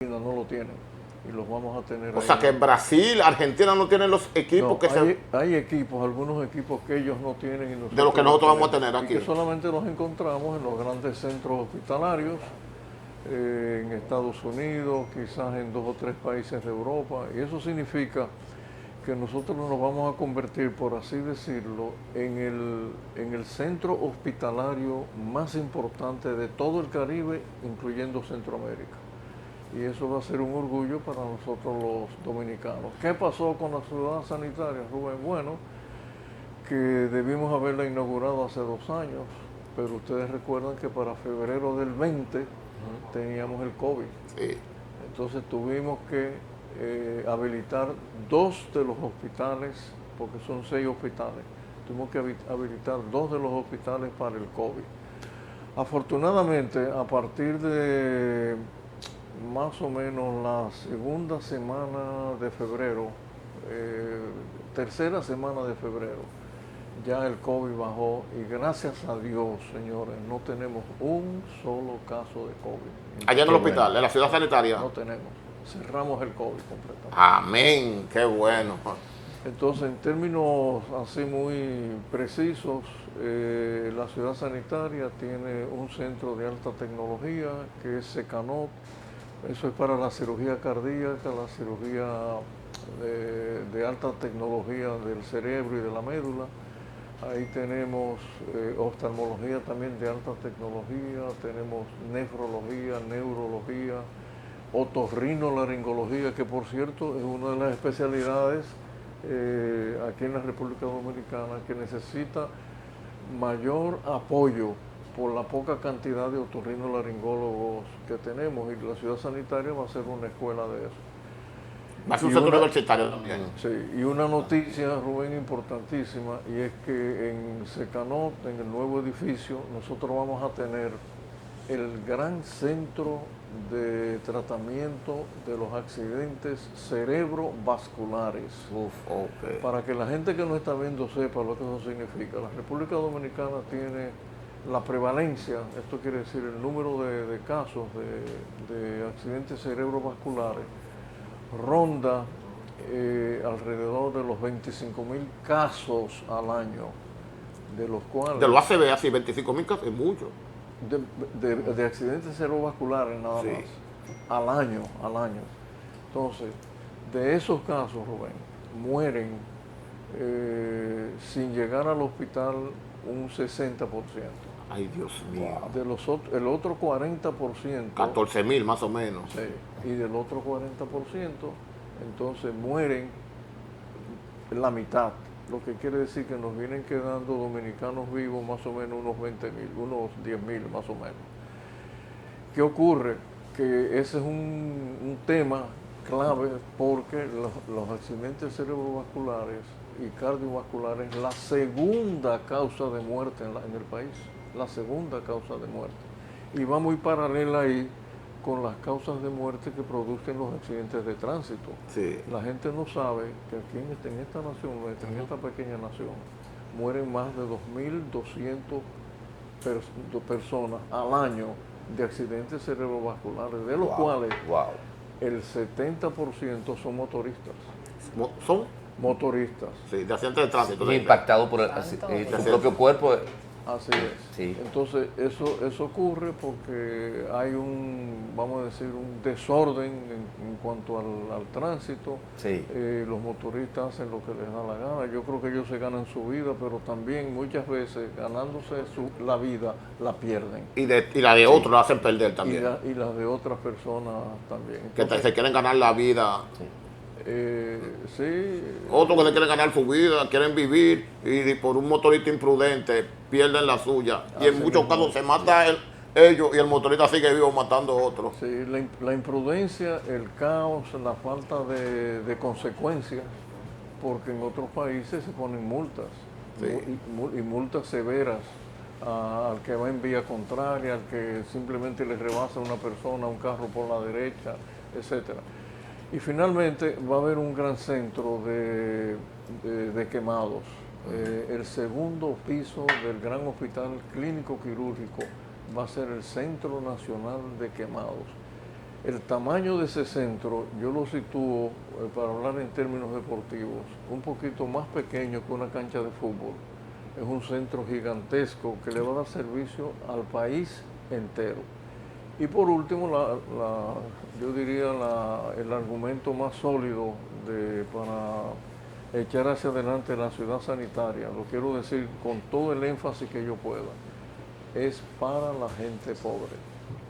no lo tienen y los vamos a tener O ahí. sea que Brasil, Argentina no tienen los equipos No, que hay equipos, algunos equipos que ellos no tienen y nosotros de los que nosotros vamos a tenemos, tener y aquí. que solamente los encontramos en los grandes centros hospitalarios, en Estados Unidos, quizás en 2 o 3 países de Europa, y eso significa que nosotros nos vamos a convertir, por así decirlo, en el centro hospitalario más importante de todo el Caribe, incluyendo Centroamérica. Y eso va a ser un orgullo para nosotros los dominicanos. ¿Qué pasó con la ciudad sanitaria, Rubén? Bueno, que debimos haberla inaugurado hace 2 años, pero ustedes recuerdan que para febrero del 20 teníamos el COVID. Sí. Entonces tuvimos que habilitar 2 de los hospitales, porque son 6 hospitales. Tuvimos que habilitar 2 de los hospitales para el COVID. Afortunadamente, a partir de más o menos la segunda semana de febrero, tercera semana de febrero, ya el COVID bajó y gracias a Dios, señores, no tenemos un solo caso de COVID. Allá en el hospital, en la ciudad sanitaria. No tenemos. Cerramos el COVID completamente. Amén, qué bueno. Entonces, en términos así muy precisos, la ciudad sanitaria tiene un centro de alta tecnología que es Secanot. Eso es para la cirugía cardíaca, la cirugía de alta tecnología del cerebro y de la médula. Ahí tenemos oftalmología también de alta tecnología, tenemos nefrología, neurología, otorrinolaringología, que por cierto es una de las especialidades aquí en la República Dominicana que necesita mayor apoyo por la poca cantidad de otorrinolaringólogos que tenemos, y la ciudad sanitaria va a ser una escuela de eso. Va a ser un centro universitario también. Sí, y una noticia, Rubén, importantísima, y es que en Secanot, en el nuevo edificio, nosotros vamos a tener el gran centro de tratamiento de los accidentes cerebrovasculares. Okay. Para que la gente que no está viendo sepa lo que eso significa. La República Dominicana tiene la prevalencia, esto quiere decir el número de casos de accidentes cerebrovasculares, ronda alrededor de los 25.000 casos al año, de los cuales... De lo ACV, así, 25.000 casos, es mucho. De accidentes cerebrovasculares nada Sí. más, al año. Entonces, de esos casos, Rubén, mueren sin llegar al hospital un 60%. Ay, Dios mío. El otro 40%... 14.000 más o menos. Sí, y del otro 40%, entonces mueren la mitad, lo que quiere decir que nos vienen quedando dominicanos vivos más o menos unos 20.000, unos 10.000 más o menos. ¿Qué ocurre? Que ese es un tema clave porque los accidentes cerebrovasculares y cardiovasculares es la segunda causa de muerte en el país, la segunda causa de muerte. Y va muy paralela ahí con las causas de muerte que producen los accidentes de tránsito. Sí. La gente no sabe que aquí en esta nación, en esta pequeña nación, mueren más de 2.200 personas al año de accidentes cerebrovasculares, de los cuales el 70% son motoristas. ¿Son? Motoristas. Sí, de accidentes de tránsito. Y impactado por su propio cuerpo. Así es. Sí. Entonces, eso ocurre porque hay vamos a decir, un desorden en cuanto al tránsito. Sí. Los motoristas hacen lo que les da la gana. Yo creo que ellos se ganan su vida, pero también muchas veces ganándose la vida la pierden. Y la de otros la hacen perder también. Y la de otras personas también. Entonces, que se quieren ganar la vida. Sí. Sí. Otros que se quieren ganar su vida, quieren vivir y por un motorista imprudente pierden la suya. Y en muchos casos se mata ellos y el motorista sigue vivo matando a otros. Sí, la imprudencia, el caos, la falta de consecuencias, porque en otros países se ponen multas, sí, y multas severas al que va en vía contraria, al que simplemente le rebasa a una persona, un carro por la derecha, etcétera. Y finalmente va a haber un gran centro de quemados. El segundo piso del gran hospital clínico quirúrgico va a ser el Centro Nacional de Quemados. El tamaño de ese centro, yo lo sitúo, para hablar en términos deportivos, un poquito más pequeño que una cancha de fútbol. Es un centro gigantesco que le va a dar servicio al país entero. Y por último, yo diría el argumento más sólido para echar hacia adelante la ciudad sanitaria, lo quiero decir con todo el énfasis que yo pueda, es para la gente pobre,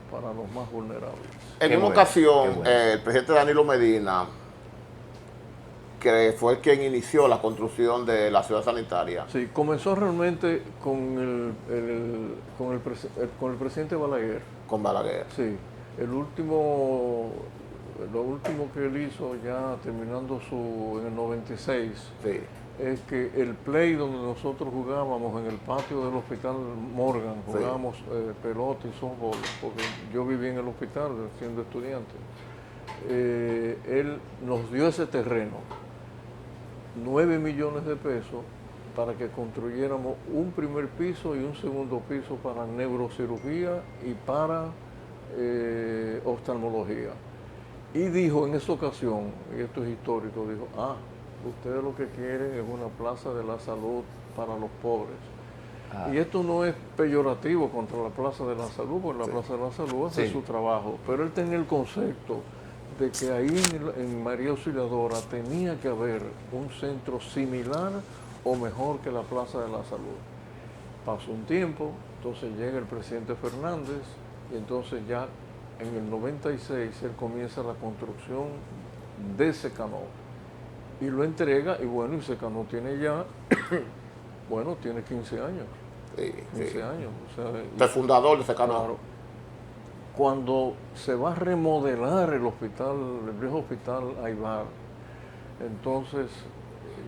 para los más vulnerables. En una ocasión, el presidente Danilo Medina, que fue quien inició la construcción de la ciudad sanitaria. Sí, comenzó realmente con el presidente Balaguer. Con Balaguer. Sí, lo último que él hizo ya terminando en el 96, sí, es que el play donde nosotros jugábamos en el patio del Hospital Morgan, jugábamos pelota y softball, porque yo viví en el hospital siendo estudiante. Él nos dio ese terreno, 9 millones de pesos, para que construyéramos un primer piso y un segundo piso para neurocirugía y para oftalmología. Y dijo en esa ocasión, y esto es histórico, dijo, ustedes lo que quieren es una plaza de la salud para los pobres. Y esto no es peyorativo contra la plaza de la salud, porque la plaza de la salud hace su trabajo, pero él tenía el concepto de que ahí en María Auxiliadora tenía que haber un centro similar o mejor que la Plaza de la Salud. Pasó un tiempo, entonces llega el presidente Fernández y entonces ya en el 96 él comienza la construcción de Secanó y lo entrega y bueno, y Secanó tiene ya, bueno, tiene 15 años. 15 años. O sea, el fundador de Secanó. Claro, cuando se va a remodelar el viejo hospital Aybar, entonces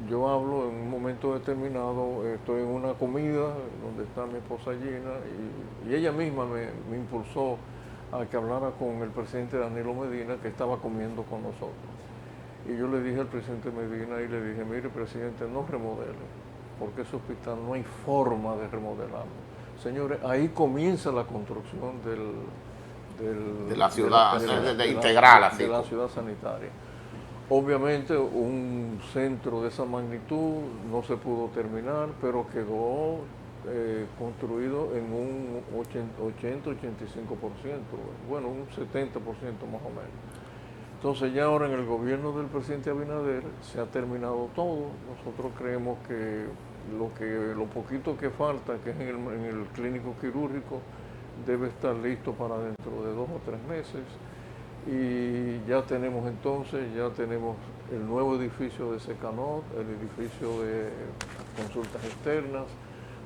yo hablo en un momento determinado, estoy en una comida donde está mi esposa Gina y ella misma me impulsó a que hablara con el presidente Danilo Medina, que estaba comiendo con nosotros. Y yo le dije al presidente Medina y le dije, mire presidente, no remodele, porque ese hospital no hay forma de remodelarlo. Señores, ahí comienza la construcción de la ciudad, integral, así. De la ciudad sanitaria. Obviamente un centro de esa magnitud no se pudo terminar, pero quedó construido en un 80-85%, bueno, un 70% más o menos. Entonces ya ahora en el gobierno del presidente Abinader se ha terminado todo. Nosotros creemos que lo poquito que falta, que es en el clínico quirúrgico, debe estar listo para dentro de 2 o 3 meses. Y ya tenemos el nuevo edificio de Secanot, el edificio de consultas externas,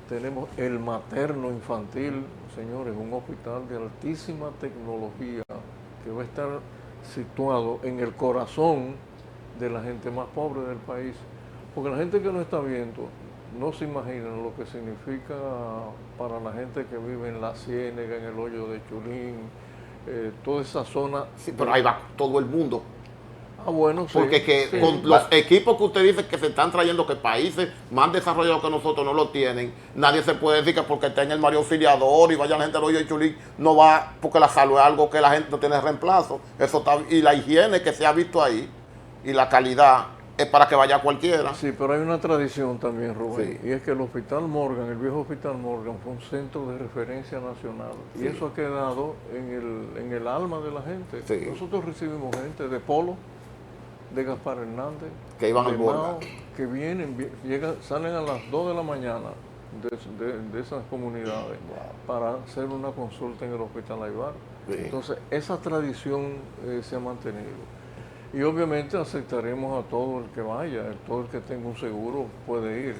tenemos el materno infantil, señores, un hospital de altísima tecnología que va a estar situado en el corazón de la gente más pobre del país, porque la gente que no está viendo no se imagina lo que significa para la gente que vive en La Ciénega, en el hoyo de Chulín, toda esa zona. Sí, pero ahí va todo el mundo. Bueno, sí. Porque con los equipos que usted dice que se están trayendo, que países más desarrollados que nosotros no lo tienen, nadie se puede decir que porque está en el María Auxiliador y vaya la gente al hoyo de Chulín, no va, porque la salud es algo que la gente no tiene reemplazo. Eso está, y la higiene que se ha visto ahí, y la calidad, es para que vaya cualquiera. Sí, pero hay una tradición también, Rubén, y es que el Hospital Morgan, el viejo Hospital Morgan, fue un centro de referencia nacional, y eso ha quedado en el alma de la gente. Nosotros recibimos gente de Polo, de Gaspar Hernández, que iban al Morgan, que vienen, salen a las 2 de la mañana de esas comunidades para hacer una consulta en el Hospital Aybar. Entonces, esa tradición se ha mantenido. Y obviamente aceptaremos a todo el que vaya, todo el que tenga un seguro puede ir.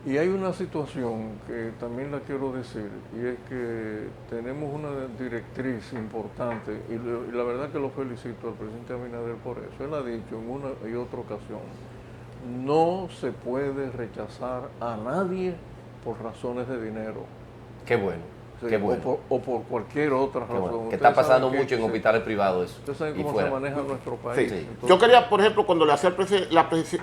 Y hay una situación que también la quiero decir, y es que tenemos una directriz importante, y la verdad que lo felicito al presidente Abinader por eso. Él ha dicho en una y otra ocasión, no se puede rechazar a nadie por razones de dinero. Qué bueno. Sí, qué bueno. O por cualquier otra razón. Bueno. Que está pasando mucho en hospitales privados eso. Ustedes saben cómo se maneja nuestro país. Sí. Entonces, yo quería, por ejemplo, cuando le hacía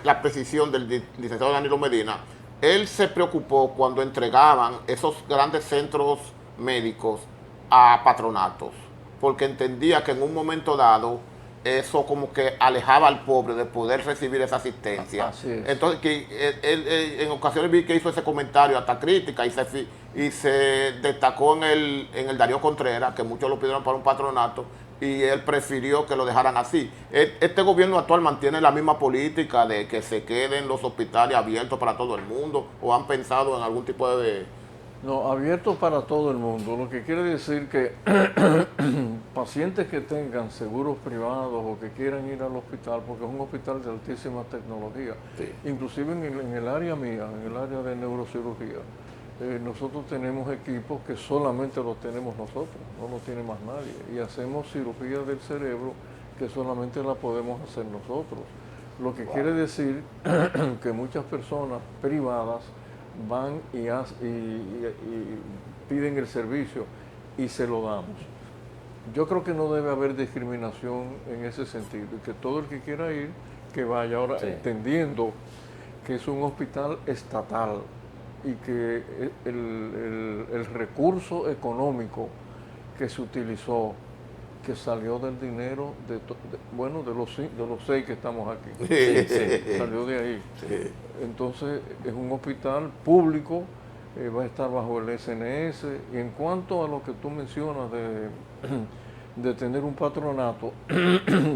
la precisión del licenciado Danilo Medina, él se preocupó cuando entregaban esos grandes centros médicos a patronatos. porque entendía que en un momento dado eso como que alejaba al pobre de poder recibir esa asistencia. Así es. Entonces, que él, en ocasiones vi que hizo ese comentario, hasta crítica, y se destacó en el Darío Contreras, que muchos lo pidieron para un patronato, y él prefirió que lo dejaran así. Este gobierno actual mantiene la misma política de que se queden los hospitales abiertos para todo el mundo, o han pensado en algún tipo de... No, abierto para todo el mundo, lo que quiere decir que pacientes que tengan seguros privados o que quieran ir al hospital, porque es un hospital de altísima tecnología, Sí. inclusive en el área mía, en el área de neurocirugía, nosotros tenemos equipos que solamente los tenemos nosotros, no los tiene más nadie, y hacemos cirugía del cerebro que solamente la podemos hacer nosotros. Lo que quiere decir que muchas personas privadas van y piden el servicio y se lo damos. Yo creo que no debe haber discriminación en ese sentido, y que todo el que quiera ir, que vaya. Ahora, Sí. entendiendo que es un hospital estatal y que el recurso económico que se utilizó, que salió del dinero de los 6 que estamos aquí, Sí, sí. salió de ahí. Entonces es un hospital público, va a estar bajo el SNS. Y en cuanto a lo que tú mencionas de tener un patronato,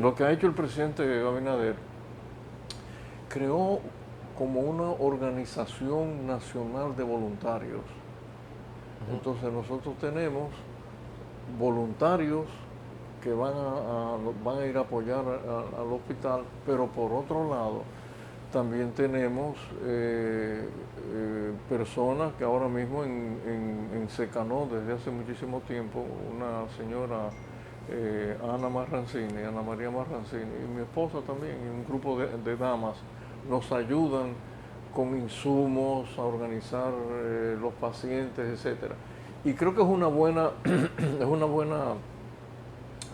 lo que ha hecho el presidente Abinader, creó como una organización nacional de voluntarios. Entonces nosotros tenemos voluntarios que van a ir a apoyar al hospital, pero por otro lado también tenemos personas que ahora mismo en Secanó, desde hace muchísimo tiempo, una señora Ana María Marrancini, y mi esposa también, y un grupo de damas, nos ayudan con insumos a organizar los pacientes, etcétera. Y creo que es una buena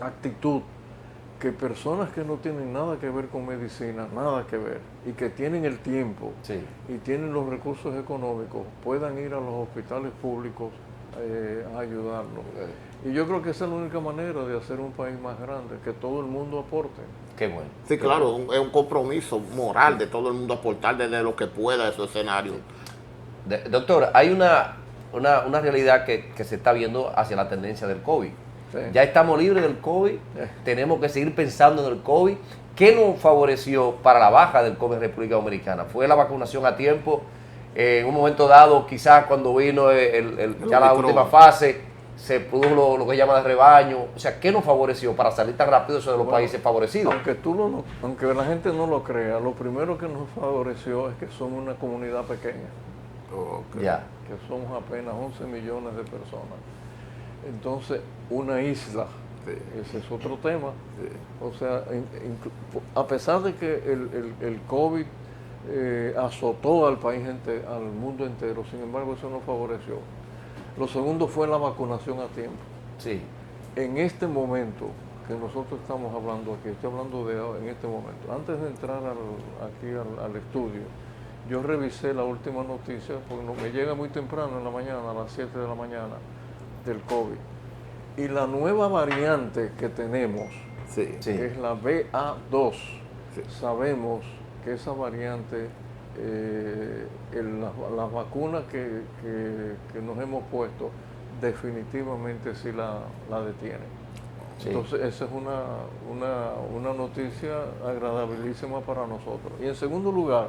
actitud que personas que no tienen nada que ver con medicina, nada que ver, y que tienen el tiempo Sí. y tienen los recursos económicos, puedan ir a los hospitales públicos a ayudarnos. Y yo creo que esa es la única manera de hacer un país más grande, que todo el mundo aporte. Qué bueno. Sí, claro, es un compromiso moral de todo el mundo aportar desde lo que pueda a esos escenarios. Doctor, hay una realidad que se está viendo hacia la tendencia del COVID. Sí. Ya estamos libres del COVID, tenemos que seguir pensando en el COVID. ¿Qué nos favoreció para la baja del COVID en República Dominicana? ¿Fue la vacunación a tiempo? En un momento dado, quizás cuando vino ya la última fase, se produjo lo que llaman el rebaño. O sea, ¿qué nos favoreció para salir tan rápido de los países favorecidos? Aunque la gente no lo crea, lo primero que nos favoreció es que somos una comunidad pequeña, Ya. que somos apenas 11 millones de personas. Entonces, una isla, ese es otro tema. O sea, a pesar de que el COVID azotó al país, al mundo entero, sin embargo, eso nos favoreció. Lo segundo fue la vacunación a tiempo. Sí. En este momento que nosotros estamos hablando aquí, estoy hablando en este momento, antes de entrar aquí al estudio, yo revisé la última noticia, porque me llega muy temprano en la mañana, a las 7 de la mañana, del COVID. Y la nueva variante que tenemos, Sí. que es la BA2, sabemos que esa variante, las vacunas que nos hemos puesto, definitivamente sí la detienen. Sí. Entonces esa es una noticia agradabilísima para nosotros. Y en segundo lugar,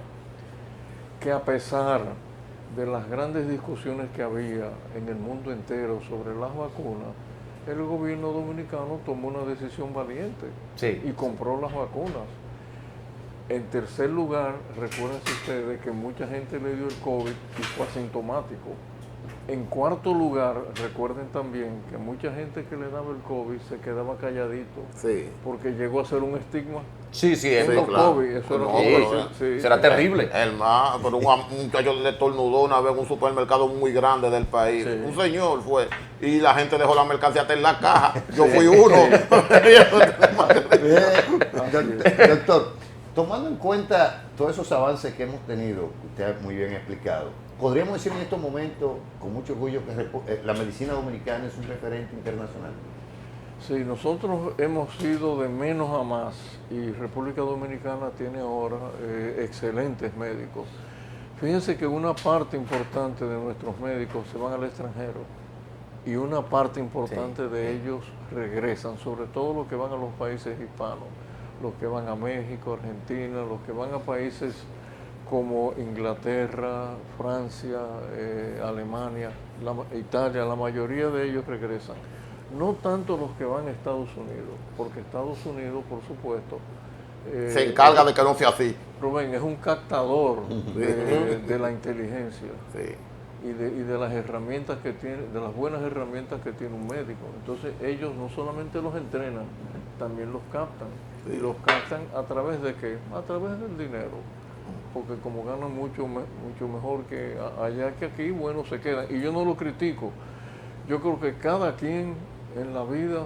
que a pesar de las grandes discusiones que había en el mundo entero sobre las vacunas, el gobierno dominicano tomó una decisión valiente y compró las vacunas. En tercer lugar, recuérdense ustedes que mucha gente le dio el COVID y fue asintomático. En cuarto lugar, recuerden también que mucha gente que le daba el COVID se quedaba calladito, porque llegó a ser un estigma. Sí, Tengo claro. COVID, eso era No, como será terrible. Pero un muchacho le estornudó una vez en un supermercado muy grande del país. Sí. Un señor fue, y la gente dejó la mercancía hasta en la caja. Yo fui uno. Doctor, tomando en cuenta todos esos avances que hemos tenido, que usted ha muy bien explicado, podríamos decir en estos momentos, con mucho orgullo, que la medicina dominicana es un referente internacional. Sí, nosotros hemos ido de menos a más y República Dominicana tiene ahora excelentes médicos. Fíjense que una parte importante de nuestros médicos se van al extranjero y una parte importante de ellos regresan, sobre todo los que van a los países hispanos, los que van a México, Argentina, los que van a países como Inglaterra, Francia, Alemania, Italia, la mayoría de ellos regresan. No tanto los que van a Estados Unidos, porque Estados Unidos, por supuesto, se encarga de que no sea así. Rubén, es un captador de la inteligencia Sí. y de las herramientas que tiene, de las buenas herramientas que tiene un médico. Entonces ellos no solamente los entrenan, también los captan. Sí. Y los captan a través de qué? A través del dinero. Porque como ganan mucho mejor que allá que aquí, bueno, se quedan. Y yo no lo critico. Yo creo que cada quien en la vida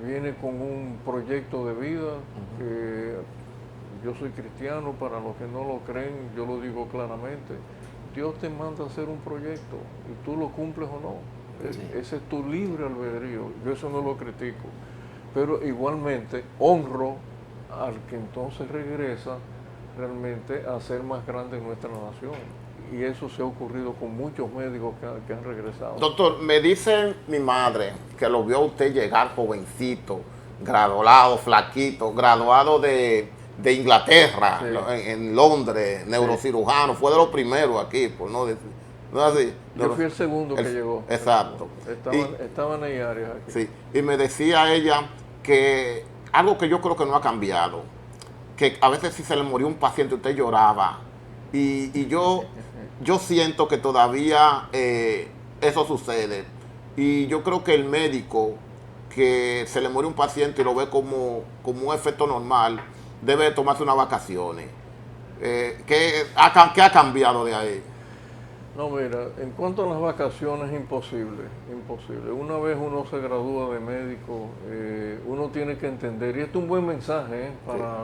viene con un proyecto de vida. Yo soy cristiano, para los que no lo creen, yo lo digo claramente. Dios te manda a hacer un proyecto y tú lo cumples o no. Sí. Ese es tu libre albedrío. Yo eso no lo critico. Pero igualmente honro al que entonces regresa realmente a ser más grande en nuestra nación. Y eso se ha ocurrido con muchos médicos que han regresado. Doctor, me dice mi madre que lo vio a usted llegar jovencito, graduado, flaquito, graduado de Inglaterra, Sí. en Londres, neurocirujano, fue de los primeros aquí, por no decir, no es así. Yo fui el segundo que llegó. Exacto. Estaban ahí áreas aquí. Sí, y me decía ella que algo que yo creo que no ha cambiado, que a veces si se le murió un paciente usted lloraba, y yo siento que todavía eso sucede, y yo creo que el médico que se le muere un paciente y lo ve como un efecto normal, debe tomarse unas vacaciones. ¿Qué ha cambiado de ahí? No, mira, en cuanto a las vacaciones, imposible. Una vez uno se gradúa de médico, uno tiene que entender, y esto es un buen mensaje para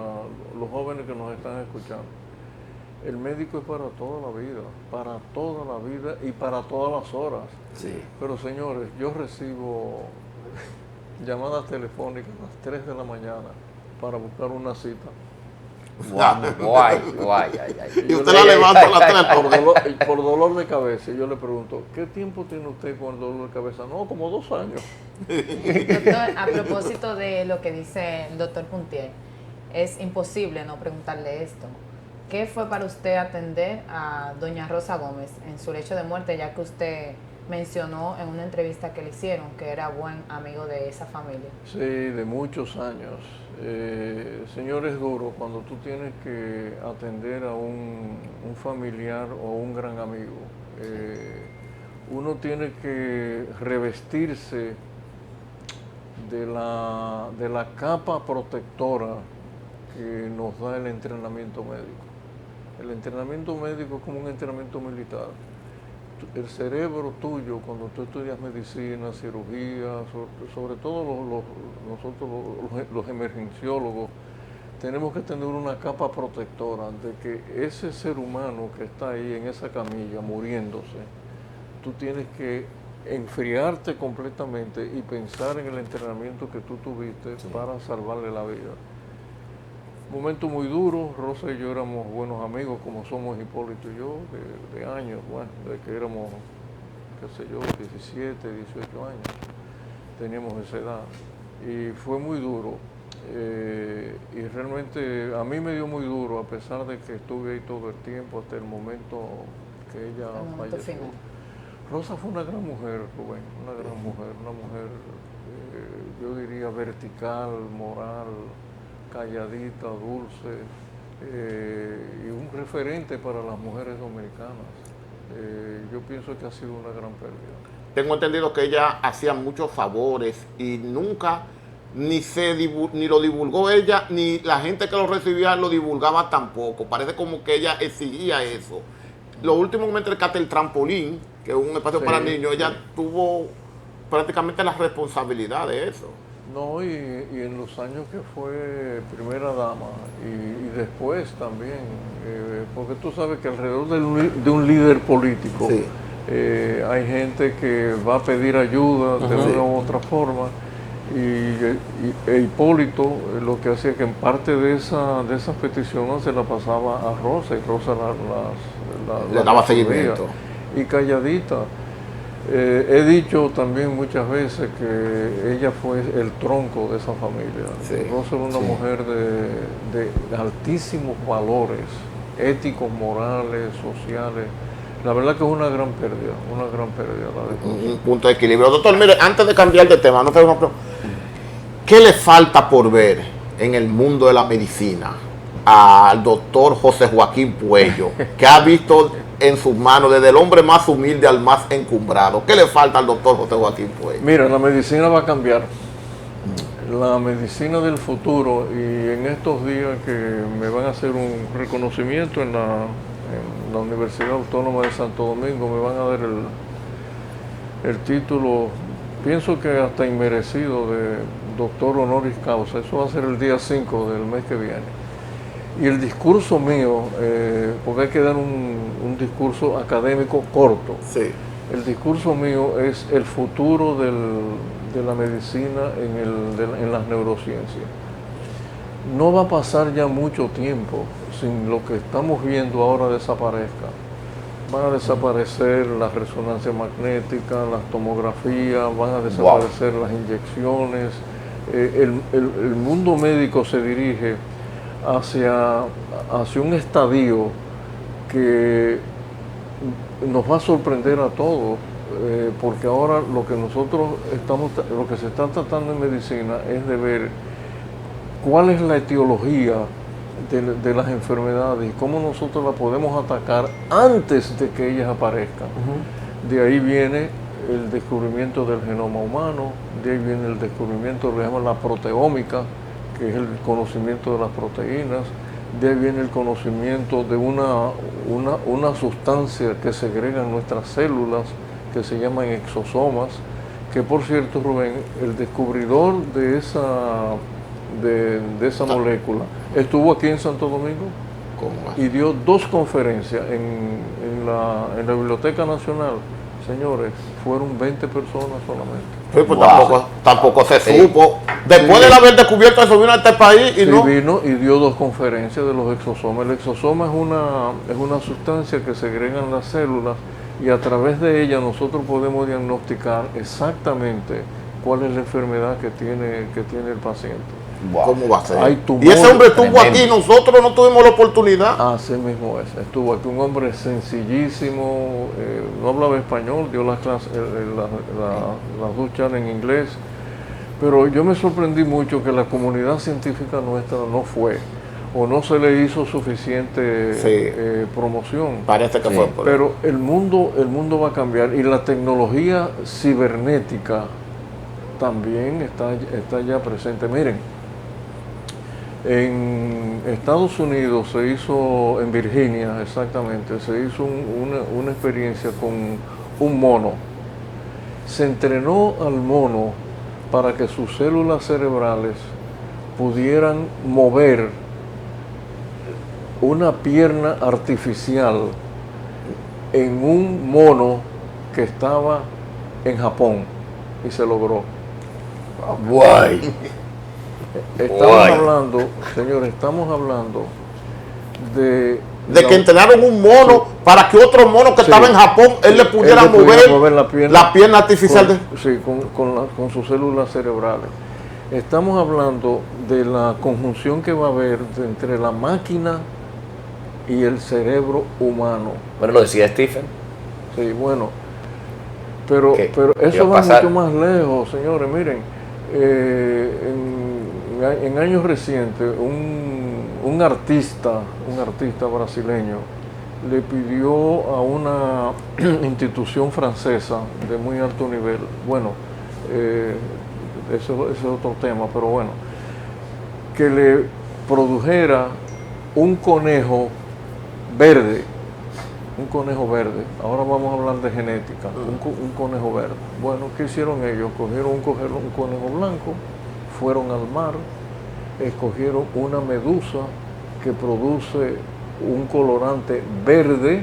los jóvenes que nos están escuchando. El médico es para toda la vida y para todas las horas. Sí. Pero señores, yo recibo llamadas telefónicas a las 3 de la mañana para buscar una cita. Guay. Y usted la levanta a las 3 por dolor de cabeza. Y yo le pregunto, ¿qué tiempo tiene usted con el dolor de cabeza? No, como 2 años. Doctor, a propósito de lo que dice el doctor Puntier, es imposible no preguntarle esto. ¿Qué fue para usted atender a doña Rosa Gómez en su lecho de muerte, ya que usted mencionó en una entrevista que le hicieron que era buen amigo de esa familia? Sí, de muchos años. Señor, es duro cuando tú tienes que atender a un familiar o un gran amigo. Uno tiene que revestirse de la capa protectora que nos da el entrenamiento médico. El entrenamiento médico es como un entrenamiento militar. El cerebro tuyo, cuando tú estudias medicina, cirugía, sobre todo nosotros los emergenciólogos, tenemos que tener una capa protectora de que ese ser humano que está ahí en esa camilla muriéndose, tú tienes que enfriarte completamente y pensar en el entrenamiento que tú tuviste para salvarle la vida. Momento muy duro. Rosa y yo éramos buenos amigos, como somos Hipólito y yo, de años, bueno, de que éramos, qué sé yo, 17, 18 años, teníamos esa edad. Y fue muy duro. Y realmente a mí me dio muy duro, a pesar de que estuve ahí todo el tiempo, hasta el momento que ella falleció. Final. Rosa fue una gran mujer, Rubén, una mujer, yo diría vertical, moral, calladita, dulce, y un referente para las mujeres dominicanas. Yo pienso que ha sido una gran pérdida. Tengo entendido que ella hacía muchos favores y nunca ni lo divulgó ella, ni la gente que lo recibía lo divulgaba tampoco. Parece como que ella exigía eso. Lo último que me entregaste, el trampolín, que es un espacio para niños, ella tuvo prácticamente la responsabilidad de eso. No, y en los años que fue primera dama y después también, porque tú sabes que alrededor de un líder político hay gente que va a pedir ayuda de una u otra forma, y Hipólito lo que hacía que en parte de esas peticiones se la pasaba a Rosa, y Rosa Le daba resolvía. seguimiento. Y calladita. He dicho también muchas veces que ella fue el tronco de esa familia. Sí, Rosa era una mujer de altísimos valores éticos, morales, sociales. La verdad que es una gran pérdida la de Rosa. Un punto de equilibrio. Doctor, mire, antes de cambiar de tema, no tengo una pregunta. ¿Qué le falta por ver en el mundo de la medicina al doctor José Joaquín Puello, que ha visto en sus manos desde el hombre más humilde al más encumbrado? ¿Qué le falta al doctor José Joaquín Puello? Mira, la medicina va a cambiar. La medicina del futuro, y en estos días que me van a hacer un reconocimiento en la Universidad Autónoma de Santo Domingo, me van a dar el título, pienso que hasta inmerecido, de doctor honoris causa. Eso va a ser el día 5 del mes que viene. Y el discurso mío, porque hay que dar un discurso académico corto. Sí. El discurso mío es el futuro de la medicina en las neurociencias. No va a pasar ya mucho tiempo sin lo que estamos viendo ahora desaparezca. Van a desaparecer las resonancias magnéticas, las tomografías, van a desaparecer las inyecciones. El mundo médico se dirige hacia un estadio que nos va a sorprender a todos, porque ahora lo que se está tratando en medicina es de ver cuál es la etiología de las enfermedades y cómo nosotros las podemos atacar antes de que ellas aparezcan. De ahí viene el descubrimiento del genoma humano, de ahí viene el descubrimiento, lo llaman la proteómica, que es el conocimiento de las proteínas. De ahí viene el conocimiento de una sustancia que segregan nuestras células, que se llaman exosomas, que por cierto, Rubén, el descubridor de esa molécula estuvo aquí en Santo Domingo y dio 2 conferencias en la Biblioteca Nacional. Señores, fueron 20 personas solamente. Sí, pues tampoco se supo. Después de haber descubierto eso, vino a este país y no. Vino y dio 2 conferencias de los exosomas. El exosoma es una sustancia que segregan las células y a través de ella nosotros podemos diagnosticar exactamente cuál es la enfermedad que tiene el paciente. Wow. ¿Cómo va a ser? Hay Y tumores, ese hombre estuvo tremendo. aquí, nosotros no tuvimos la oportunidad. Así mismo es. Estuvo aquí un hombre sencillísimo, no hablaba español, dio las clases, las 2 charlas en inglés, pero yo me sorprendí mucho que la comunidad científica nuestra no fue, o no se le hizo suficiente promoción. Parece que fue por Pero el mundo va a cambiar y la tecnología cibernética también está ya presente. Miren, en Estados Unidos se hizo, en Virginia exactamente, se hizo una experiencia con un mono. Se entrenó al mono para que sus células cerebrales pudieran mover una pierna artificial en un mono que estaba en Japón y se logró. Guay. Estamos hablando de que entrenaron un mono para que otro mono que estaba en Japón, él le pudiera mover la pierna artificial. Con sus células cerebrales. Estamos hablando de la conjunción que va a haber entre la máquina y el cerebro humano. Bueno, lo decía Stephen. Sí, bueno, pero ¿Qué eso iba va a pasar? mucho más lejos, señores. Miren, en años recientes, un artista brasileño le pidió a una institución francesa de muy alto nivel, bueno, ese es otro tema, pero bueno, que le produjera un conejo verde. Ahora vamos a hablar de genética. Un conejo verde. Bueno, ¿qué hicieron ellos? Cogieron un conejo blanco, fueron al mar, escogieron una medusa que produce un colorante verde,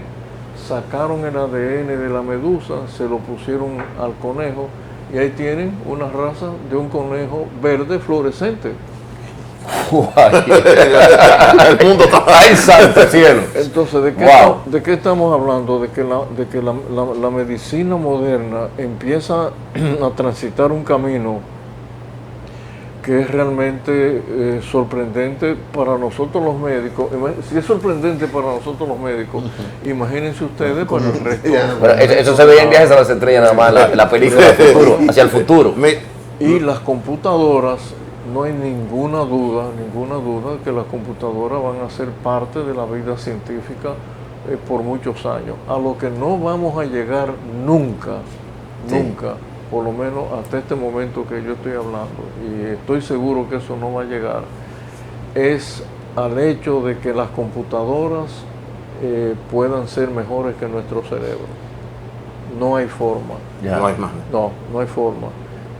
sacaron el ADN de la medusa, se lo pusieron al conejo y ahí tienen una raza de un conejo verde fluorescente. El mundo está ahí, santo cielo. Entonces, ¿de qué estamos hablando? De que la medicina moderna empieza a transitar un camino que es realmente sorprendente para nosotros los médicos. Si es sorprendente para nosotros los médicos, imagínense ustedes para el resto. Bueno, eso se veía en Viajes a las Estrellas nada más, la película futuro, hacia el futuro. Y las computadoras, no hay ninguna duda que las computadoras van a ser parte de la vida científica por muchos años. A lo que no vamos a llegar nunca, por lo menos hasta este momento que yo estoy hablando, y estoy seguro que eso no va a llegar, es al hecho de que las computadoras puedan ser mejores que nuestro cerebro. No hay forma. No hay más. No hay forma.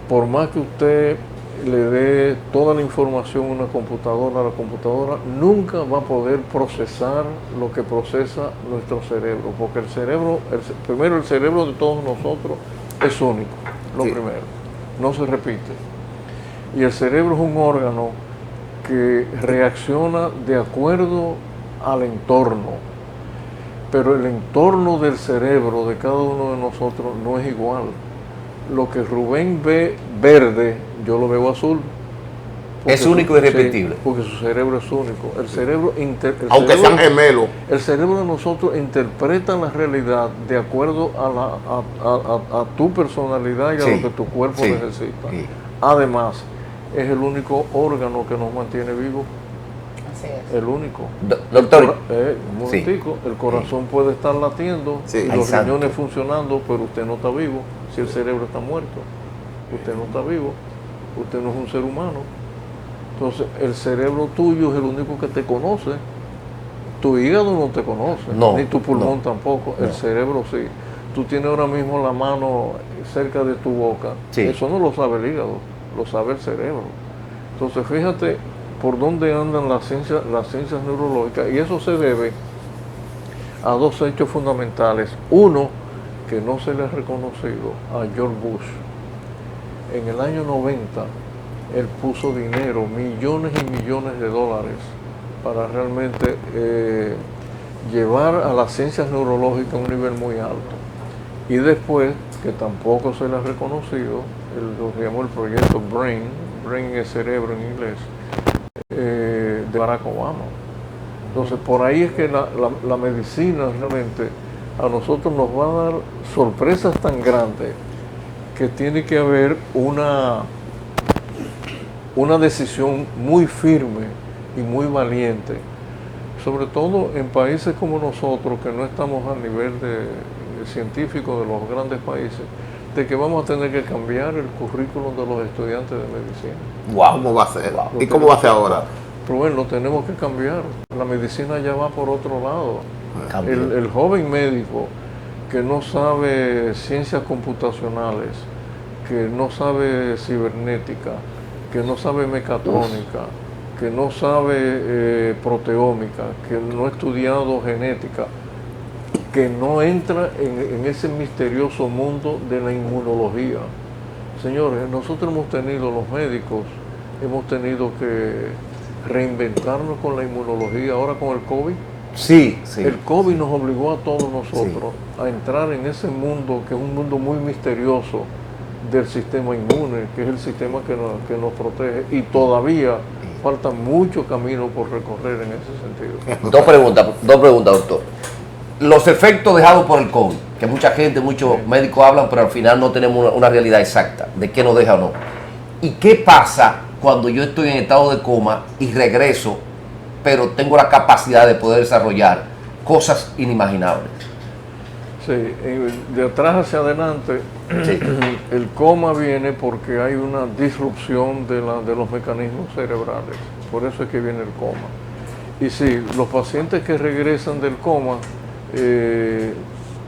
Por más que usted le dé toda la información a una computadora, la computadora nunca va a poder procesar lo que procesa nuestro cerebro, porque el cerebro, primero el cerebro de todos nosotros es único, lo primero, no se repite. Y el cerebro es un órgano que reacciona de acuerdo al entorno, pero el entorno del cerebro de cada uno de nosotros no es igual. Lo que Rubén ve verde, yo lo veo azul. Es único y irrepetible. Sí, porque su cerebro es único. Aunque sean gemelos. El cerebro de nosotros interpreta la realidad de acuerdo a tu personalidad y a lo que tu cuerpo necesita. Sí. Además, es el único órgano que nos mantiene vivos. Así es. El único. Doctor. Un momentico, el corazón puede estar latiendo y los riñones funcionando, pero usted no está vivo. Si el cerebro está muerto, usted no está vivo, usted no es un ser humano. Entonces, el cerebro tuyo es el único que te conoce. Tu hígado no te conoce, ni tu pulmón tampoco. El cerebro sí. Tú tienes ahora mismo la mano cerca de tu boca. Eso no lo sabe el hígado, lo sabe el cerebro. Entonces, fíjate por dónde andan las ciencias neurológicas, y eso se debe a dos hechos fundamentales. Uno, que no se le ha reconocido a George Bush. En el año 90, él puso dinero, millones y millones de dólares, para realmente llevar a las ciencias neurológicas a un nivel muy alto. Y después, que tampoco se le ha reconocido, lo que llamó el proyecto Brain es cerebro en inglés, de Barack Obama. Entonces, por ahí es que la medicina realmente a nosotros nos va a dar sorpresas tan grandes que tiene que haber una decisión muy firme y muy valiente, sobre todo en países como nosotros, que no estamos al nivel científico de los grandes países, de que vamos a tener que cambiar el currículum de los estudiantes de medicina. ¿Cómo va a ser? ¿Y cómo va a ser ahora? Pero bueno, lo tenemos que cambiar. La medicina ya va por otro lado. El joven médico que no sabe ciencias computacionales, que no sabe cibernética, que no sabe mecatrónica, que no sabe proteómica, que no ha estudiado genética, que no entra en ese misterioso mundo de la inmunología. Señores, nosotros los médicos, hemos tenido que reinventarnos con la inmunología ahora con el COVID. Sí. El COVID nos obligó a todos nosotros a entrar en ese mundo, que es un mundo muy misterioso, del sistema inmune, que es el sistema que nos protege, y todavía falta mucho camino por recorrer en ese sentido. Dos preguntas, doctor. Los efectos dejados por el COVID, que mucha gente, muchos médicos hablan, pero al final no tenemos una realidad exacta de qué nos deja o no. ¿Y qué pasa cuando yo estoy en estado de coma y regreso, pero tengo la capacidad de poder desarrollar cosas inimaginables? Sí, de atrás hacia adelante, el coma viene porque hay una disrupción de los mecanismos cerebrales. Por eso es que viene el coma. Y sí, los pacientes que regresan del coma,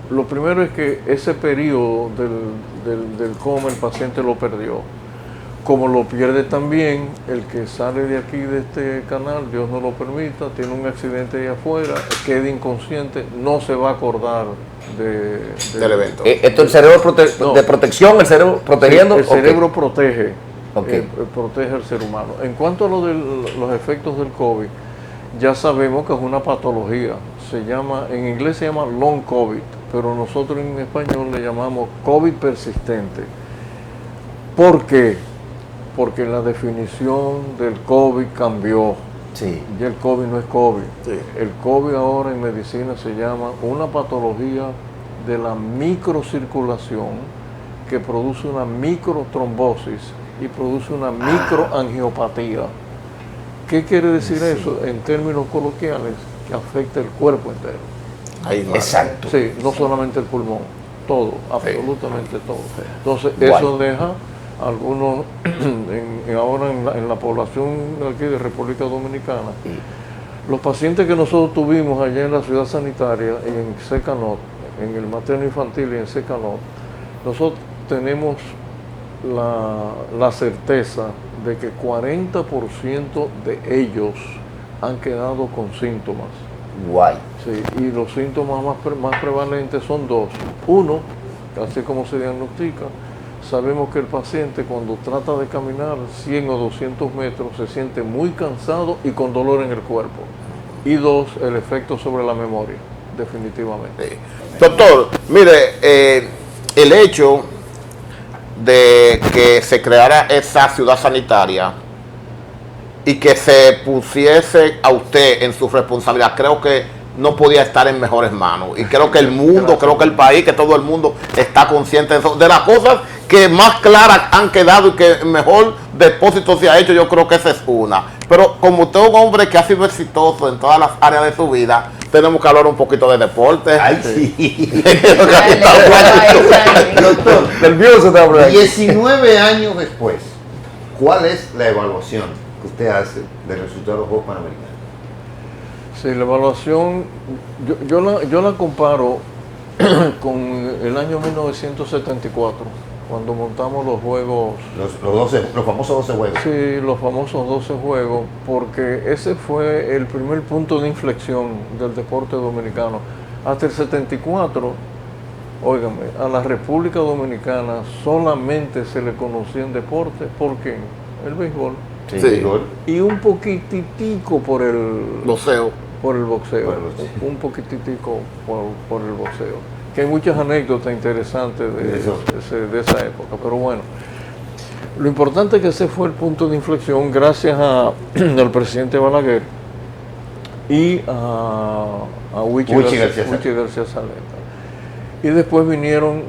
lo primero es que ese periodo del coma el paciente lo perdió. como lo pierde también el que sale de aquí de este canal, Dios no lo permita, tiene un accidente ahí afuera, queda inconsciente, no se va a acordar del evento. ¿Esto el cerebro No. de protección, el cerebro protegiendo? Sí, el cerebro Ok. protege, Ok. protege al ser humano. En cuanto a lo de los efectos del COVID, ya sabemos que es una patología, se llama, en inglés se llama long COVID, pero nosotros en español le llamamos COVID persistente. ¿Por qué? Porque la definición del COVID cambió. Sí. Ya el COVID no es COVID. Sí. El COVID ahora en medicina se llama una patología de la microcirculación que produce una microtrombosis y produce una microangiopatía. ¿Qué quiere decir eso en términos coloquiales? Que afecta el cuerpo entero. Ahí, madre. Exacto. Sí, no solamente el pulmón, todo, absolutamente todo. Entonces, Guay. eso deja algunos, ahora en la población aquí de República Dominicana, los pacientes que nosotros tuvimos allá en la ciudad sanitaria, en Secanot, en el materno infantil y en Secanot, nosotros tenemos la certeza de que 40% de ellos han quedado con síntomas. Guay. Sí, y los síntomas más prevalentes son dos. Uno, así como se diagnostica, sabemos que el paciente cuando trata de caminar 100 o 200 metros se siente muy cansado y con dolor en el cuerpo. Y dos, el efecto sobre la memoria, definitivamente. Sí. Doctor, mire, el hecho de que se creara esa ciudad sanitaria y que se pusiese a usted en su responsabilidad, creo que no podía estar en mejores manos. Y creo que el mundo, creo que el país, que todo el mundo está consciente de eso. De las cosas que más claras han quedado y que mejor depósito se ha hecho, yo creo que esa es una. Pero como usted es un hombre que ha sido exitoso en todas las áreas de su vida, tenemos que hablar un poquito de deporte. Ay, sí. Doctor, nervioso te hablo. 19 años después, ¿cuál es la evaluación que usted hace del resultado de los Juegos Panamericanos? Sí, la evaluación, yo la comparo con el año 1974, cuando montamos los juegos. Los famosos 12 juegos. Sí, los famosos 12 juegos, porque ese fue el primer punto de inflexión del deporte dominicano. Hasta el 74, óigame, a la República Dominicana solamente se le conocía en deporte, ¿por qué? El béisbol. Sí. Sí. Y un poquititico por el Boxeo. por el boxeo, Por el boxeo. un poquititico por el boxeo. Que hay muchas anécdotas interesantes de esa época, pero bueno. Lo importante es que ese fue el punto de inflexión gracias al presidente Balaguer y a Huichi García Saleta. Y después vinieron,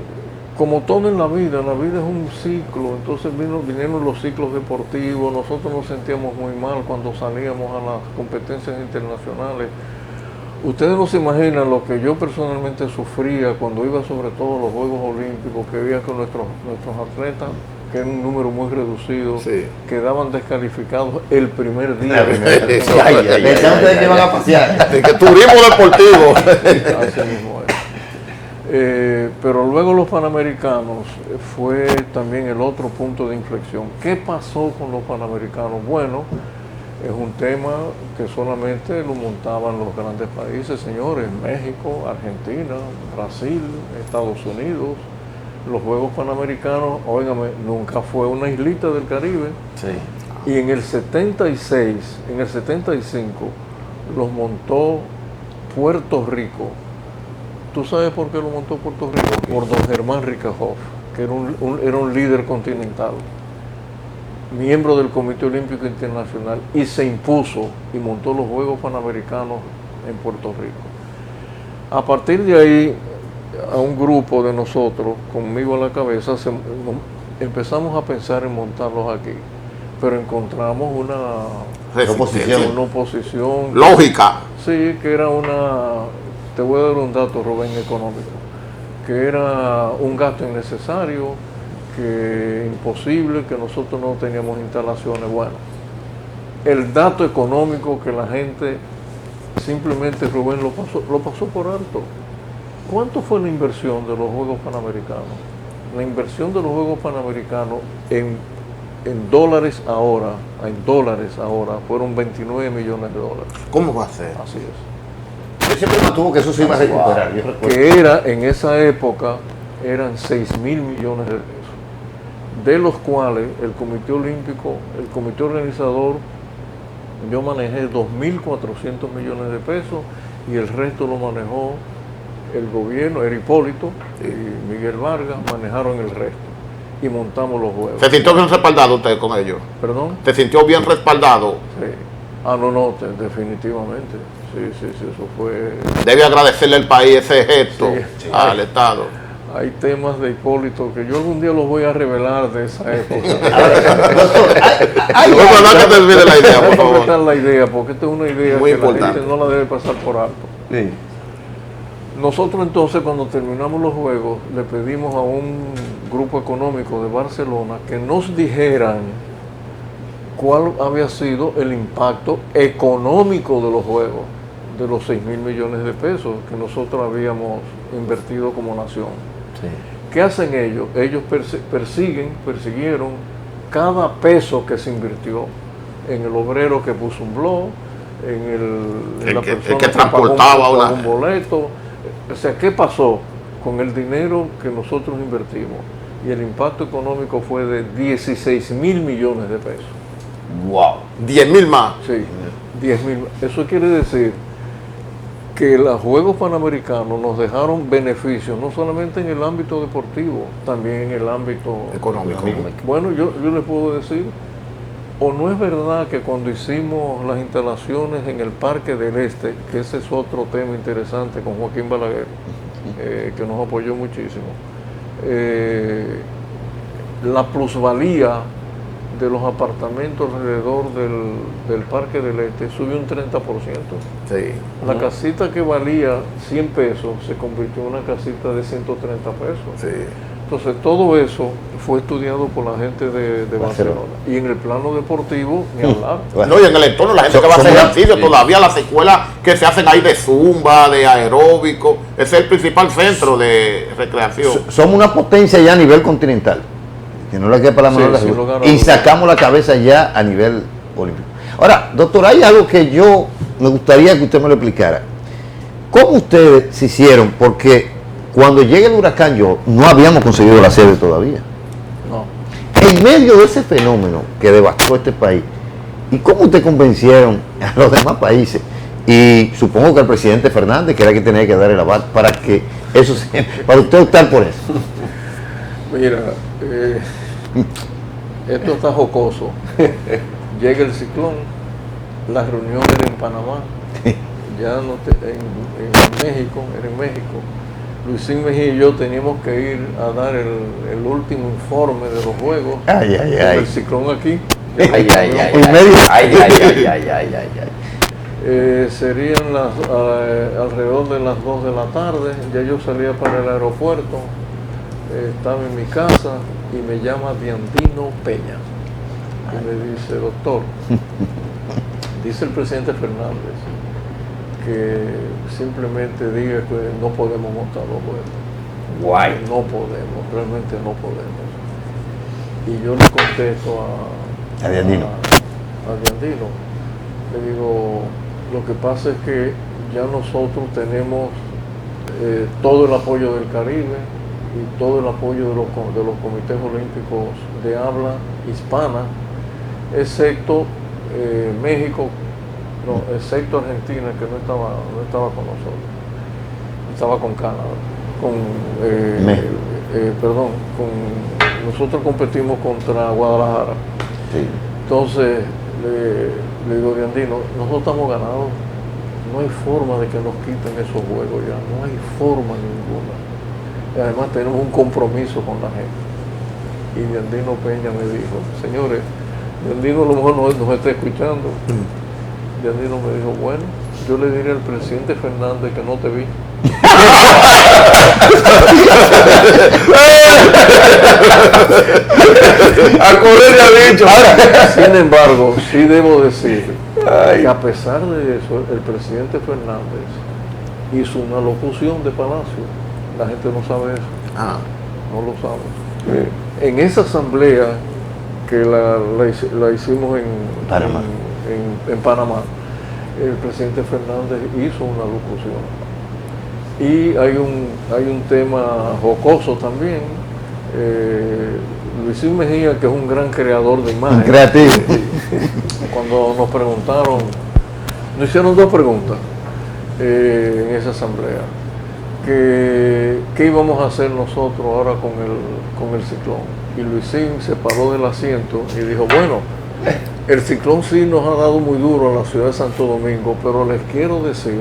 como todo en la vida es un ciclo, entonces vinieron los ciclos deportivos, nosotros nos sentíamos muy mal cuando salíamos a las competencias internacionales. Ustedes no se imaginan lo que yo personalmente sufría cuando iba sobre todo a los Juegos Olímpicos, que veía que nuestros atletas, que era un número muy reducido, Sí. quedaban descalificados el primer día. Pensaban ustedes que iban a pasear. De que turismo deportivo. Así mismo es. Pero luego los Panamericanos fue también el otro punto de inflexión. ¿Qué pasó con los Panamericanos? Bueno, es un tema que solamente lo montaban los grandes países, señores, México, Argentina, Brasil, Estados Unidos. Los Juegos Panamericanos, óigame, nunca fue una islita del Caribe. Sí. Y en el 76, en el 75, los montó Puerto Rico. ¿Tú sabes por qué lo montó Puerto Rico? Por don Germán Ricahoff, que era un líder continental, miembro del Comité Olímpico Internacional, y se impuso y montó los Juegos Panamericanos en Puerto Rico. A partir de ahí, a un grupo de nosotros, conmigo a la cabeza, empezamos a pensar en montarlos aquí, pero encontramos una oposición Lógica. sí, que era te voy a dar un dato, Rubén, económico, que era un gasto innecesario, que imposible, que nosotros no teníamos instalaciones. Bueno, el dato económico que la gente simplemente, Rubén, lo pasó por alto. ¿Cuánto fue la inversión de los Juegos Panamericanos? La inversión de los Juegos Panamericanos en en dólares ahora, fueron 29 millones de dólares. ¿Cómo va a ser? Así es. Yo siempre mantuvo que eso se iba a recuperar. Yo recuerdo. Que era, en esa época, eran 6 mil millones de pesos, de los cuales el Comité Olímpico, el comité organizador, yo manejé 2.400 millones de pesos y el resto lo manejó el gobierno, era Hipólito y Miguel Vargas, manejaron el resto y montamos los juegos. ¿Se sintió bien respaldado usted con ellos? ¿Perdón? ¿Se sintió bien respaldado? Sí. Definitivamente. Sí, eso fue... Debe agradecerle al país ese gesto Sí. al Estado. Hay temas de Hipólito que yo algún día los voy a revelar de esa época. Doctor, No es verdad que te olvide la idea, por Voy a favor. completar la idea, porque esta es una idea Muy que importante. la gente no la debe pasar por alto. Sí. Nosotros entonces, cuando terminamos los juegos, le pedimos a un grupo económico de Barcelona que nos dijeran cuál había sido el impacto económico de los juegos, de los 6 mil millones de pesos que nosotros habíamos invertido como nación. Sí. ¿Qué hacen ellos? Ellos persiguieron cada peso que se invirtió en el obrero que puso un blog, en la persona que pagó transportaba un boleto. O sea, ¿qué pasó con el dinero que nosotros invertimos? Y el impacto económico fue de 16 mil millones de pesos. Wow. 10.000 más. Sí, 10 mil. Eso quiere decir que los Juegos Panamericanos nos dejaron beneficios, no solamente en el ámbito deportivo, también en el ámbito Económico. Bueno, yo les puedo decir, o no es verdad que cuando hicimos las instalaciones en el Parque del Este, que ese es otro tema interesante con Joaquín Balaguer, que nos apoyó muchísimo, la plusvalía de los apartamentos alrededor del Parque del Este subió un 30%. Sí. La casita que valía 100 pesos se convirtió en una casita de 130 pesos. Sí. Entonces todo eso fue estudiado por la gente de Barcelona. Y en el plano deportivo, ni hablar. No, y en el entorno, la gente que va a hacer ejercicio, todavía las escuelas que se hacen ahí de zumba, de aeróbico, ese es el principal centro de recreación. somos una potencia ya a nivel continental. Que no le quepa la menor Sí, duda. sí, Y sacamos la cabeza ya a nivel olímpico. Ahora, doctor, hay algo que yo me gustaría que usted me lo explicara. ¿Cómo ustedes se hicieron? Porque cuando llegue el huracán, no habíamos conseguido la sede todavía. No. En medio de ese fenómeno que devastó este país, ¿y cómo ustedes convencieron a los demás países? Y supongo que al presidente Fernández, que era quien tenía que dar el aval para que eso se, para usted optar por eso. Mira, esto está jocoso. Llega el ciclón, la reunión era en Panamá, ya no en México, era en México. Luisín Mejía y yo teníamos que ir a dar el último informe de los juegos. Ay, ay, con ay. el ciclón aquí. Ay, ay, ay, ay, En medio. ay, ay, ay, ay, ay, ay, ay. Serían alrededor de las 2 de la tarde, ya yo salía para el aeropuerto, estaba en mi casa y me llama Diandino Peña y me dice, doctor, dice el presidente Fernández que simplemente diga que no podemos montar los juegos. Guay. No podemos, realmente no podemos. Y yo le contesto A Diandino. a Diandino, le digo, lo que pasa es que ya nosotros tenemos todo el apoyo del Caribe y todo el apoyo de los comités olímpicos de habla hispana, excepto México, no, excepto Argentina, que no estaba con nosotros, estaba con Canadá, nosotros competimos contra Guadalajara. Sí. Entonces le digo, Diandino, nosotros estamos ganados, no hay forma de que nos quiten esos juegos ya, no hay forma ninguna. Y además tenemos un compromiso con la gente. Y Diandino Peña me dijo, señores, Diandino a lo mejor nos está escuchando. Diandino me dijo, bueno, yo le diré al presidente Fernández que no te vi. A correr le ha dicho. Sin embargo, sí debo decir que a pesar de eso, el presidente Fernández hizo una locución de Palacio. La gente no sabe eso, Ah. no lo sabe. En esa asamblea que la hicimos Panamá. en Panamá, el presidente Fernández hizo una locución. Y hay un tema jocoso también. Luisín Mejía, que es un gran creador de imágenes. Creativo. Cuando nos preguntaron, nos hicieron dos preguntas en esa asamblea. ¿Qué íbamos a hacer nosotros ahora con el ciclón? Y Luisín se paró del asiento y dijo, bueno, el ciclón sí nos ha dado muy duro a la ciudad de Santo Domingo, pero les quiero decir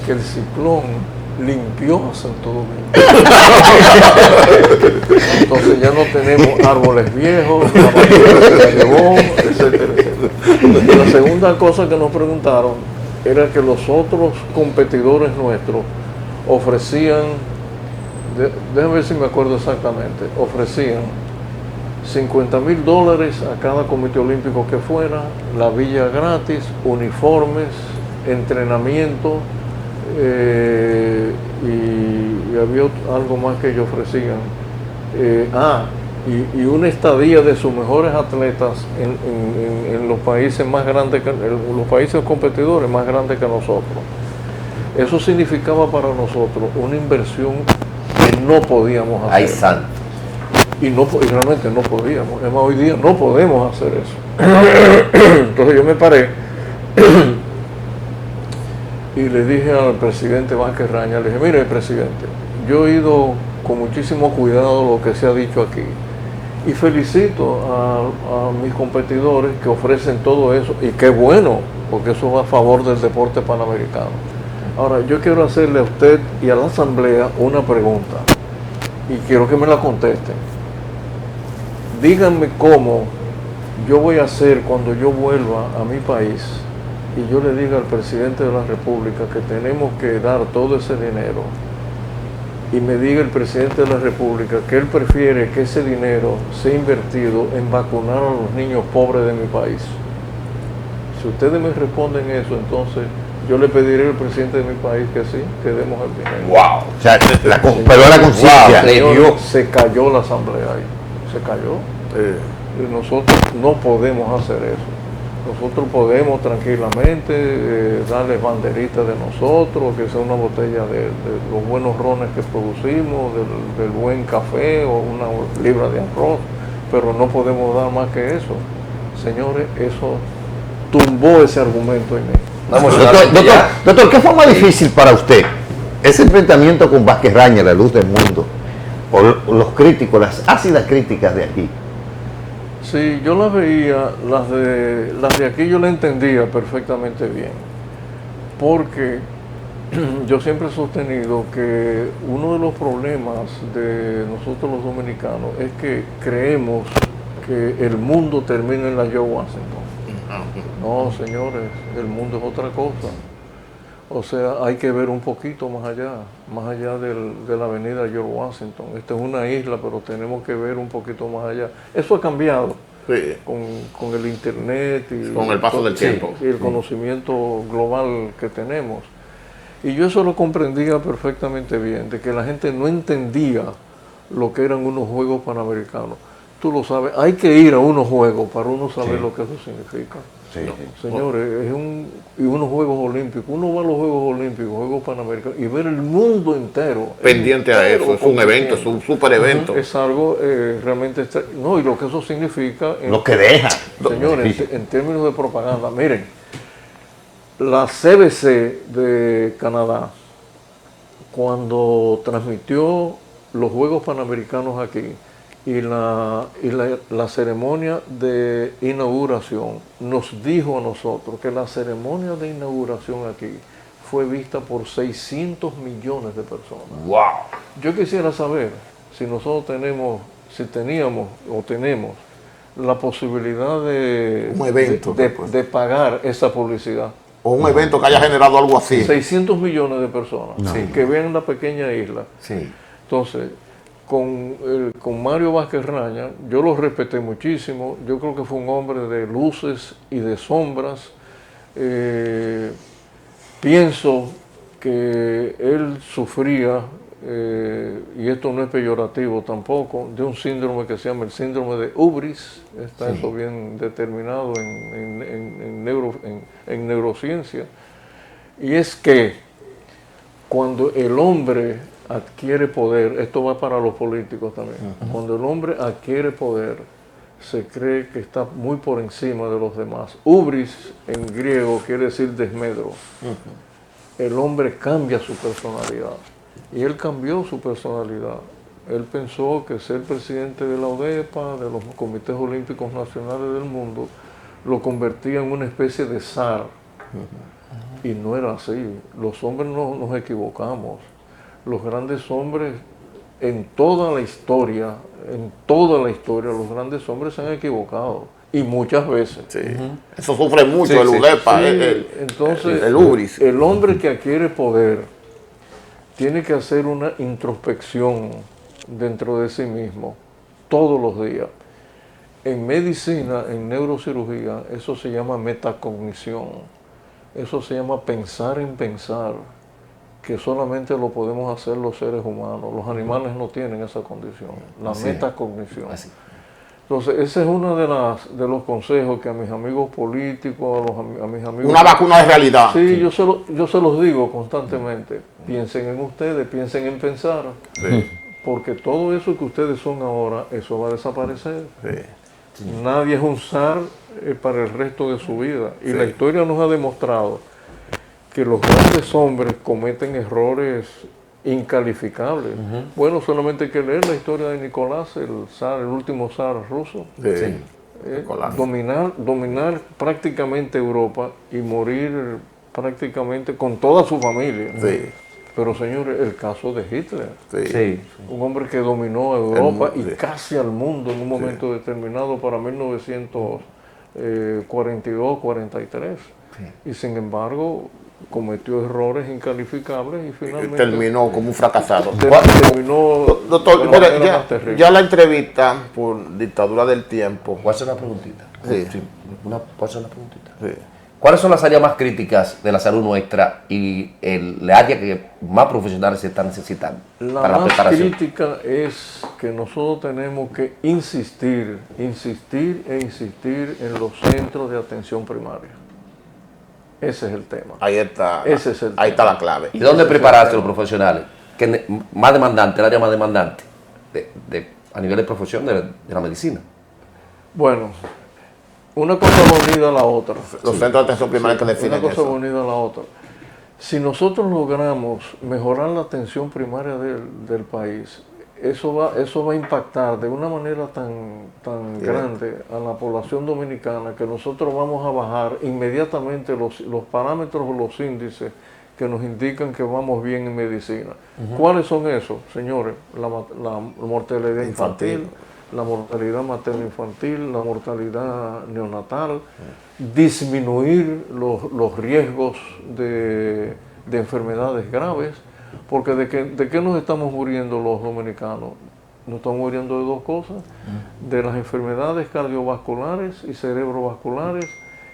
que el ciclón limpió a Santo Domingo. Entonces ya no tenemos árboles viejos, la basura se la llevó, etcétera, etcétera. Y la segunda cosa que nos preguntaron era que los otros competidores nuestros ofrecían, déjame ver si me acuerdo exactamente, ofrecían $50,000 a cada comité olímpico que fuera, la villa gratis, uniformes, entrenamiento, y había algo más que ellos ofrecían. Y una estadía de sus mejores atletas en los países más grandes, los países competidores más grandes que nosotros. Eso significaba para nosotros una inversión que no podíamos hacer. Ay, santo. Y realmente no podíamos. Es más, hoy día no podemos hacer eso. Entonces yo me paré y le dije al presidente Vázquez Raña, le dije, mire, presidente, yo he ido con muchísimo cuidado lo que se ha dicho aquí y felicito a mis competidores que ofrecen todo eso, y qué bueno, porque eso va a favor del deporte panamericano. Ahora, yo quiero hacerle a usted y a la asamblea una pregunta y quiero que me la contesten. Díganme cómo yo voy a hacer cuando yo vuelva a mi país y yo le diga al presidente de la República que tenemos que dar todo ese dinero, y me diga el presidente de la República que él prefiere que ese dinero sea invertido en vacunar a los niños pobres de mi país. Si ustedes me responden eso, entonces yo le pediré al presidente de mi país que sí, que demos el dinero. ¡Wow! O sea, pero la conciencia. Señor, se cayó la asamblea ahí, se cayó. Y nosotros no podemos hacer eso. Nosotros podemos tranquilamente darles banderitas de nosotros, que sea una botella de los buenos rones que producimos, del buen café o una libra de arroz, pero no podemos dar más que eso. Señores, eso tumbó ese argumento en mí. Doctor, ¿qué fue más difícil para usted? Ese enfrentamiento con Vázquez Raña, la luz del mundo, o los críticos, las ácidas críticas de aquí. Sí, yo las veía, las de aquí yo las entendía perfectamente bien, porque yo siempre he sostenido que uno de los problemas de nosotros los dominicanos es que creemos que el mundo termina en la George Washington. No, señores, el mundo es otra cosa. O sea, hay que ver un poquito más allá de la avenida George Washington. Esta es una isla, pero tenemos que ver un poquito más allá. Eso ha cambiado con el internet y con el paso del tiempo. Y el conocimiento global que tenemos. Y yo eso lo comprendía perfectamente bien, de que la gente no entendía lo que eran unos Juegos Panamericanos. Tú lo sabes, hay que ir a unos Juegos para uno saber lo que eso significa. Sí, señores, y unos Juegos Olímpicos, uno va a los Juegos Olímpicos, Juegos Panamericanos, y ver el mundo entero. Pendiente a eso, es un evento, es un super evento. Es algo realmente, no, y lo que eso significa. Lo que deja. Señores, en términos de propaganda, miren, la CBC de Canadá, cuando transmitió los Juegos Panamericanos aquí, y la ceremonia de inauguración, nos dijo a nosotros que la ceremonia de inauguración aquí fue vista por 600 millones de personas. ¡Wow! Yo quisiera saber si nosotros teníamos o tenemos la posibilidad de pagar esa publicidad. O un evento que haya generado algo así. 600 millones de personas que vean la pequeña isla. Sí. Entonces, con Mario Vázquez Raña, yo lo respeté muchísimo. Yo creo que fue un hombre de luces y de sombras. Pienso que él sufría y esto no es peyorativo tampoco, de un síndrome que se llama el síndrome de Ubris, está eso bien determinado en neurociencia, y es que cuando el hombre adquiere poder, esto va para los políticos también, cuando el hombre adquiere poder, se cree que está muy por encima de los demás. Ubris en griego quiere decir desmedro. El hombre cambia su personalidad. Y él cambió su personalidad. Él pensó que ser presidente de la ODEPA, de los comités olímpicos nacionales del mundo, lo convertía en una especie de zar. Y no era así. Los hombres no nos equivocamos. Los grandes hombres, en toda la historia, los grandes hombres se han equivocado. Y muchas veces. Sí. Eso sufre mucho el UDEPA, entonces, el Ubris. El hombre que adquiere poder tiene que hacer una introspección dentro de sí mismo todos los días. En medicina, en neurocirugía, eso se llama metacognición. Eso se llama pensar en pensar, que solamente lo podemos hacer los seres humanos. Los animales no tienen esa condición, la metacognición. Entonces, ese es uno de los consejos que a mis amigos políticos, a mis amigos... Una vacuna de realidad. Sí, yo se los digo constantemente. Piensen en ustedes, piensen en pensar. Sí. Porque todo eso que ustedes son ahora, eso va a desaparecer. Sí. Nadie es un zar para el resto de su vida. Y la historia nos ha demostrado que los grandes hombres cometen errores incalificables. Bueno, solamente hay que leer la historia de Nicolás, el último zar ruso. Sí. Dominar prácticamente Europa y morir prácticamente con toda su familia. Sí. Pero señores, el caso de Hitler, Sí. un hombre que dominó Europa y casi al mundo en un momento determinado para 1942-43. Y sin embargo, cometió errores incalificables y finalmente terminó como un fracasado. Terminó Doctor, de la mire, manera más terrible. ya la entrevista por dictadura del tiempo. ¿Puedo hacer una preguntita? Sí. ¿Puedo hacer una preguntita? Sí. ¿Cuáles son las áreas más críticas de la salud nuestra y el área que más profesionales se están necesitando La para la más preparación? crítica es que nosotros tenemos que insistir en los centros de atención primaria. Ese es el tema. Ahí está. Ese es el ahí tema. está la clave. ¿Y dónde Ese es el prepararse tema. los profesionales? Más demandante, el área más demandante a nivel de profesión de la medicina. Bueno, una cosa va unida a la otra. Los centros de atención primaria que definen Una cosa va eso. unida a la otra. Si nosotros logramos mejorar la atención primaria del país, eso va a impactar de una manera tan grande a la población dominicana que nosotros vamos a bajar inmediatamente los parámetros o los índices que nos indican que vamos bien en medicina. ¿Cuáles son esos, señores? La mortalidad infantil, la mortalidad materno-infantil, la mortalidad neonatal, disminuir los riesgos de enfermedades graves, porque ¿de qué nos estamos muriendo los dominicanos? Nos estamos muriendo de dos cosas, de las enfermedades cardiovasculares y cerebrovasculares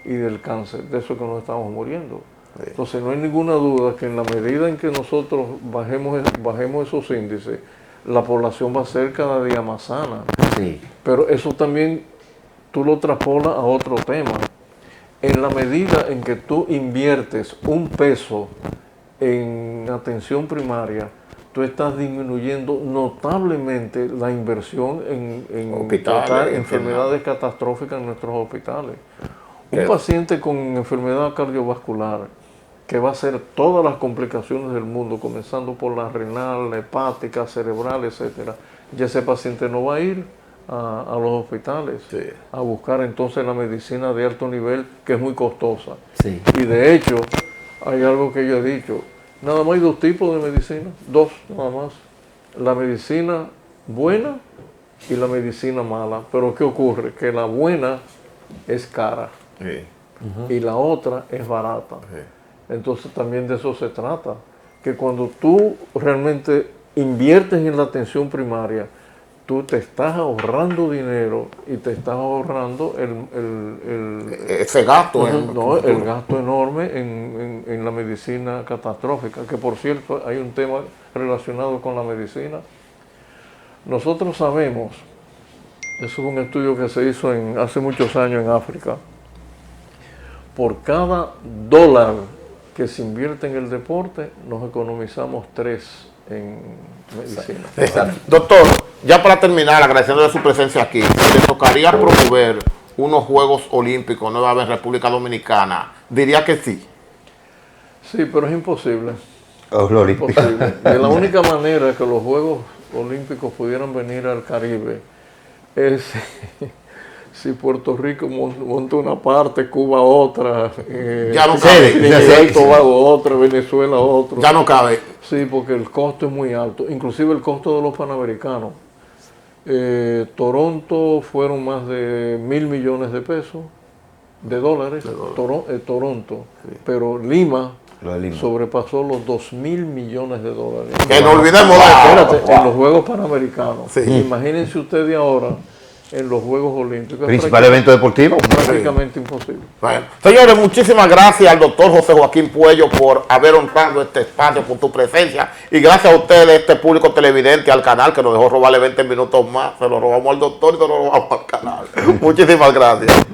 y del cáncer, de eso que nos estamos muriendo. Entonces no hay ninguna duda que en la medida en que nosotros bajemos esos índices, la población va a ser cada día más sana. Sí. Pero eso también tú lo traspolas a otro tema. En la medida en que tú inviertes un peso en atención primaria, tú estás disminuyendo notablemente la inversión en Hospitales, tratar enfermedades catastróficas en nuestros hospitales. Un paciente con enfermedad cardiovascular que va a hacer todas las complicaciones del mundo, comenzando por la renal, la hepática, cerebral, etcétera, ya ese paciente no va a ir a los hospitales a buscar entonces la medicina de alto nivel, que es muy costosa. Sí. Y de hecho, hay algo que yo he dicho, nada más hay dos tipos de medicina, dos nada más. La medicina buena y la medicina mala. Pero ¿qué ocurre? Que la buena es cara y la otra es barata. Entonces también de eso se trata, que cuando tú realmente inviertes en la atención primaria, tú te estás ahorrando dinero y te estás ahorrando ese gasto. el gasto enorme en la medicina catastrófica, que por cierto hay un tema relacionado con la medicina. Nosotros sabemos, eso es un estudio que se hizo hace muchos años en África, por cada dólar que se invierte en el deporte, nos economizamos 3 en medicina. Exacto. Doctor, ya para terminar, agradeciéndole su presencia aquí, ¿le tocaría promover unos Juegos Olímpicos nueva vez en República Dominicana? Diría que sí. Sí, pero es imposible. Imposible. Y la única manera que los Juegos Olímpicos pudieran venir al Caribe es si Puerto Rico monta una parte, Cuba otra, ya no cabe. Trinidad y Tobago otra, Venezuela otra. Ya no cabe. Sí, porque el costo es muy alto, inclusive el costo de los Panamericanos. Toronto fueron más de $1.000 millones de dólares, Toronto, sí. Pero Lima sobrepasó los $2.000 millones de dólares. Que no olvidemos de espérate, en los Juegos Panamericanos. Sí. Imagínense ustedes ahora en los Juegos Olímpicos. Principal evento deportivo. Prácticamente imposible. Bueno, señores, muchísimas gracias al doctor José Joaquín Puello por haber honrado este espacio, por tu presencia. Y gracias a ustedes, este público televidente, al canal que nos dejó robarle 20 minutos más. Se lo robamos al doctor y se lo robamos al canal. Muchísimas gracias.